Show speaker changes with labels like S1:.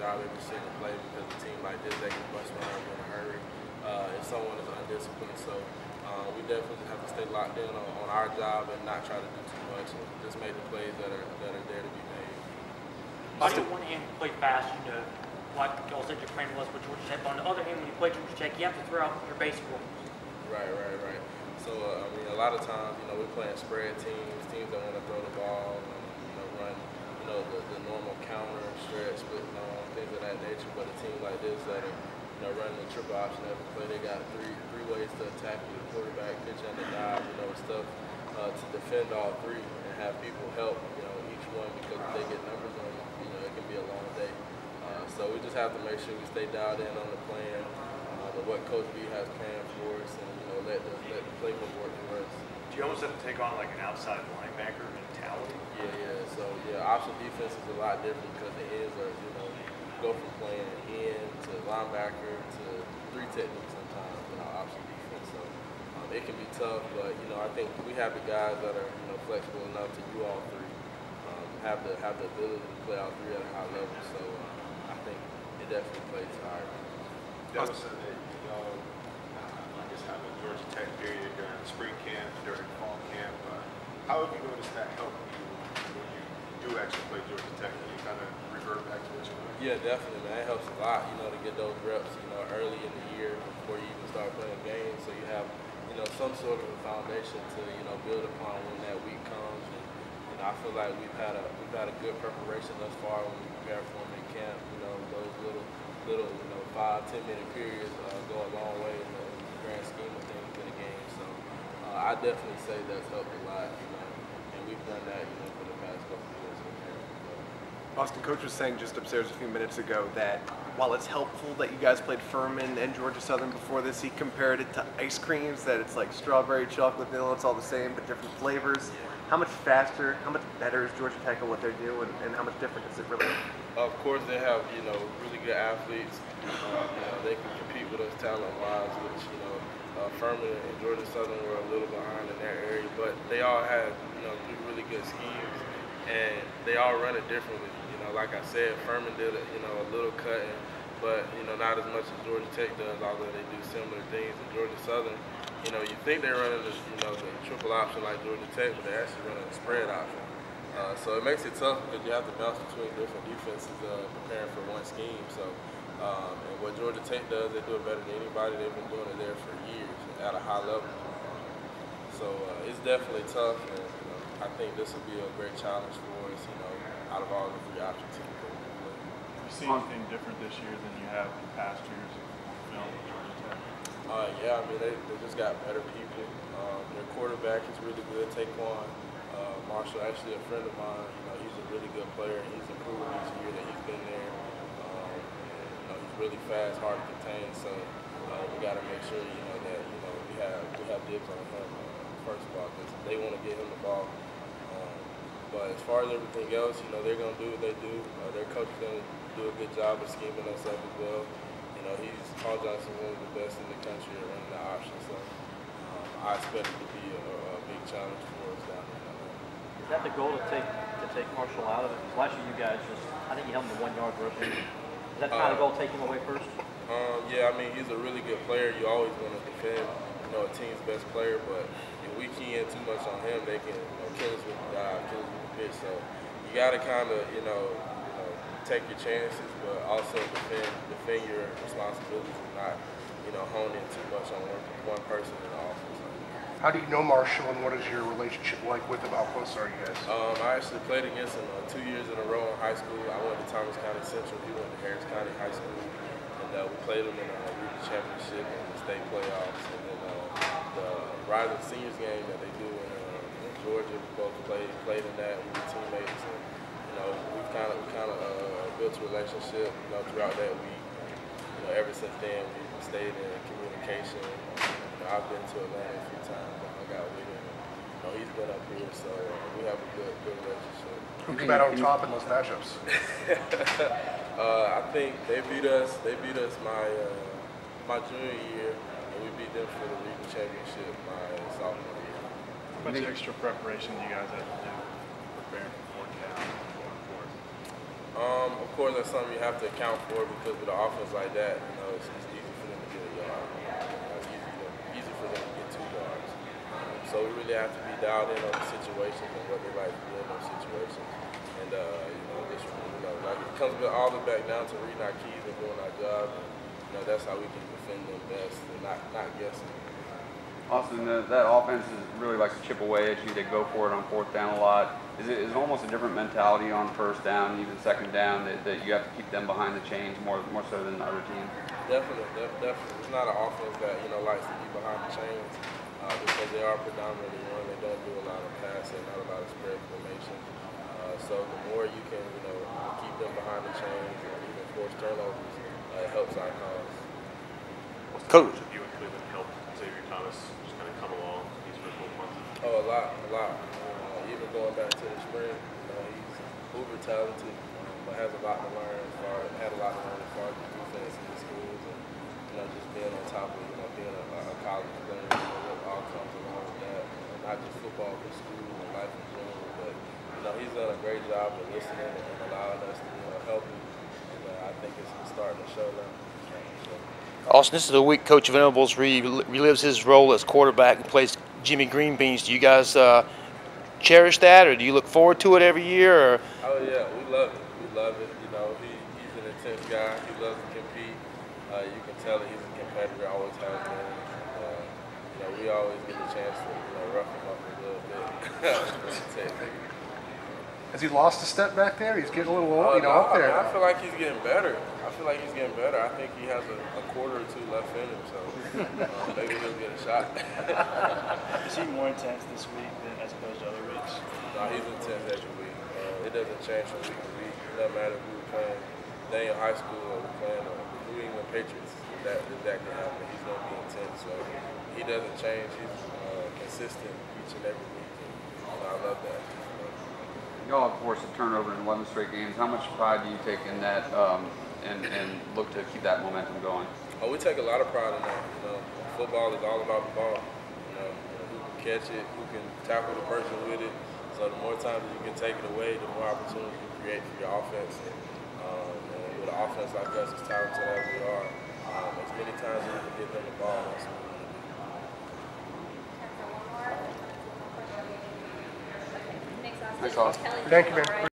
S1: job every single play because a team like this, they can bust around in a hurry if someone is undisciplined. So we definitely have to stay locked in on our job and not try to do too much and just make the plays that are there to be made.
S2: On the one hand, you play fast, you know, like y'all said your plan was with Georgia Tech. But on the other hand, when you play Georgia Tech, you have to throw out your basic rules.
S1: Right. So, I mean, a lot of times, you know, we're playing spread teams that want to throw the ball, and, you know, run, you know, the normal counter, stretch, split, things of that nature. But a team like this that are, you know, running the triple option every play, they got three ways to attack you: the quarterback, pitch, and the dive. You know, stuff to defend all three and have people help, you know, each one because if they get numbers on you know, it can be a long day. So we just have to make sure we stay dialed in on the plan, what Coach B has planned for us, and you know, let the playbook work for us.
S3: Do you almost have to take on like an outside linebacker mentality?
S1: Yeah. So option defense is a lot different because the ends are, you know, go from playing end to linebacker to three techniques sometimes in our option defense. So it can be tough, but you know, I think we have the guys that are, you know, flexible enough to do all three, have the ability to play all three at a high level. So I think it definitely plays to our advantage.
S4: That was something that y'all, I guess, have a Georgia Tech period during spring camp, during fall camp. How have you noticed that help you when you do actually play Georgia Tech and you kind of revert back to what you learned?
S1: Yeah, definitely, man. It helps a lot, you know, to get those reps, you know, early in the year before you even start playing games. So you have, you know, some sort of a foundation to, you know, build upon when that week comes. And, you know, I feel like we've had a good preparation thus far when we prepare for them in camp. You know, those little, you know, 5-10 minute periods go a long way in the grand scheme of things in the game. So I definitely say that's helped a lot, you know, and we've done that, you know, for the past couple of years.
S5: Austin, Coach was saying just upstairs a few minutes ago that while it's helpful that you guys played Furman and Georgia Southern before this, he compared it to ice creams, that it's like strawberry, chocolate, vanilla, it's all the same but different flavors. How much faster, how much better is Georgia Tech at what they do, and how much different is it really?
S1: Of course, they have, you know, really good athletes. You know, they can compete with us talent-wise, which, you know, Furman and Georgia Southern were a little behind in that area, but they all had, you know, really good schemes, and they all run it differently. You know, like I said, Furman did, you know, a little cutting, but, you know, not as much as Georgia Tech does, although they do similar things. And Georgia Southern, you know, you think they're running the, you know, the triple option like Georgia Tech, but they're actually running the spread option. So it makes it tough because you have to bounce between different defenses preparing for one scheme. So, and what Georgia Tech does, they do it better than anybody. They've been doing it there for years at a high level. So it's definitely tough, and you know, I think this will be a great challenge for us, you know, out of all the three option teams that we play.
S6: Do you see anything different this year than you have in past years with Georgia Tech?
S1: Yeah, I mean, they just got better people. Their quarterback is really good, Taquan. Marshall, actually a friend of mine, you know, he's a really good player. He's improved each year that he's been there. And, you know, he's really fast, hard to contain. So we got to make sure, you know, that we have dibs on him first of all because they want to get him the ball. But as far as everything else, you know, they're going to do what they do. Their coach is going to do a good job of scheming us up as well. You know, Paul Johnson, one of the best in the country at running the option. So I expect it to be a big challenge for us down there.
S2: Is that the goal to take Marshall out of it? Because last year you guys I think you held him to 1 yard rushing. Is that kind of the goal, take him away first?
S1: Yeah, I mean, he's a really good player. You always want to defend, you know, a team's best player, but if we key in too much on him, they can, you know, kill us with the dive, kill us with the pitch. So you got to kind of, you know, take your chances, but also defend your responsibilities and not, you know, hone in too much on one person in the offense.
S7: How do you know Marshall, and what is your relationship like with him? How close are you guys?
S1: I actually played against him 2 years in a row in high school. I went to Thomas County Central. He went to Harris County High School. And we played him in the region championship and the state playoffs. And then the Rising Seniors game that they do in Georgia, we both played in that. We were teammates. And, you know, we've kind of built a relationship, you know, throughout that week. You know, ever since then, we've stayed in communication. I've been to Atlanta a few times. I got with him. You know, he's been up here, so we have a good relationship.
S7: Who came out on top in those matchups?
S1: I think they beat us. They beat us my junior year, and we beat them for the region championship my sophomore year.
S6: How much extra preparation do you guys have to do preparing for fourth down and going forward?
S1: Of course, that's something you have to account for because with an offense like that, you know, it's easy for them to get a yard. It's easy for them to get 2 yards. So we really have to be dialed in on the situations and what they like to do in those situations. And, you know, just, you know, like it comes all the back down to reading our keys and doing our job. And, you know, that's how we can defend them best and not guessing.
S8: Austin, that offense is really likes to chip away at you. They go for it on 4th down a lot. Is it almost a different mentality on 1st down, even 2nd down, that you have to keep them behind the chains more so than the other team?
S1: Definitely. It's not an offense that, you know, likes to be behind the chains because they are predominantly run. They don't do a lot of passing, not a lot of spread formation. So the more you can, you know, keep them behind the chains or even force turnovers, it helps our cause.
S4: Coach, you and Cleveland helped Xavier Thomas just kind of come along these first 4 months?
S1: Oh, a lot. Even going back to the spring, you know, he's uber talented, but has a lot to learn had a lot to learn as far as the defense in the schools and, you know, just being on top of, you know, being a college player, you know, what all comes along with that. Not just football, but school and life in general. But, you know, he's done a great job of listening and allowing us to, you know, help him. And I think it's starting to show now.
S9: Austin, this is the week Coach Venables relives his role as quarterback and plays Jimmy Green Beans. Do you guys cherish that, or do you look forward to it every year? Or?
S1: Oh yeah, we love it. We love it. You know, he's an intense guy. He loves to compete. You can tell that he's a competitor. Always has been. You know, we always get a chance to, you know, rough him up a little bit.
S7: Has he lost a step back there? He's getting a little old, you know, up there.
S1: I feel like he's getting better. I think he has a quarter or 2 left in him, so maybe he'll get a shot.
S6: Is he more intense this week than as opposed to other weeks?
S1: No, he's intense every week. It doesn't change from week to week. It doesn't matter if we're playing Daniel High School or we're playing the New England Patriots. That can happen. He's going to be intense. So he doesn't change. He's consistent each and every week. And I love that.
S8: Y'all have forced a turnover in 11 straight games. How much pride do you take in that and look to keep that momentum going?
S1: Oh, we take a lot of pride in that. You know, football is all about the ball. You know, who can catch it, who can tackle the person with it. So the more times you can take it away, the more opportunities you create for your offense. And with an offense like us, as talented as we are, as many times as we can get them the ball, that's what we want to do.
S8: Thanks, Austin.
S7: Thank you, man.